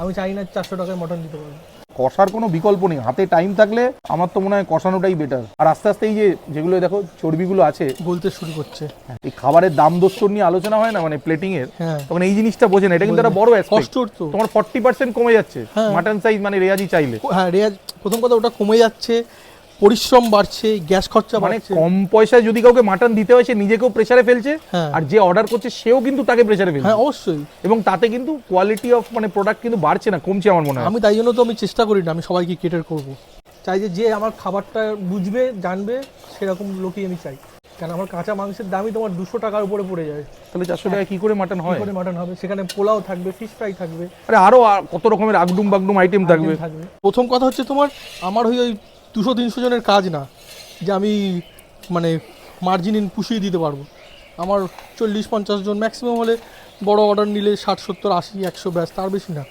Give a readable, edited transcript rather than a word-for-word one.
আমি চাই না 400 টাকায় মটন দিতে পারবো। কষার কোনো বিকল্প নেই, হাতে টাইম থাকলে আমার তো মনে হয় কষানোটাই বেটার। আর আস্তে আস্তে এই যেগুলো দেখো চর্বিগুলো আছে বলতে শুরু করছে। এই খাবারের দাম দস্তুর নিয়ে আলোচনা হয় না, মানে প্লেটিং এর, হ্যাঁ তখন এই জিনিসটা বোঝে না। এটা কিন্তু একটা বড় কষ্ট তো। তোমার 40% কমে যাচ্ছে হ্যাঁ। মাটন সাইজ, মানে রেয়াজি চাইলে। হ্যাঁ রেয়াজ, প্রথম কথা ওটা কমে যাচ্ছে, পরিশ্রম বাড়ছে, গ্যাস খরচা মানে বাড়ছে। কম পয়সায় যদি কাউকে মাটন দিতে হয় সে নিজেকেও প্রেসারে ফেলছে, হ্যাঁ। আর যে অর্ডার করছে সেও কিন্তু তাকে প্রেসারে ফেলছে। হ্যাঁ অবশ্যই। এবং তাতে কিন্তু কোয়ালিটি অফ মানে প্রোডাক্ট কিন্তু বাড়ছে না, কমছে আমার মনে হয়। আমি তাই জন্য তো আমি চেষ্টা করি না আমি সবাইকে কেটার করব। চাই যে আমার খাবারটা বুঝবে জানবে সেরকম লোকই আমি চাই। কেন আমার কাঁচা মাংসের দামই তোমার 200 টাকার উপরে পড়ে যায়। তাহলে 400 টাকা কি করে মাটন হয়? কি করে মাটন হবে? সেখানে পোলাও থাকবে, ফিশ ফ্রাই থাকবে, আরে আরো কত রকমের আগডুম বাগডুম আইটেম থাকবে। প্রথম কথা হচ্ছে তোমার আমার ওই 200-300 জনের কাজ না যে আমি মানে মার্জিন পুষিয়ে দিতে পারবো। আমার 40-50 জন ম্যাক্সিমাম হলে, বড় অর্ডার নিলে 60-70-80-100 ব্যাস, তার বেশি না।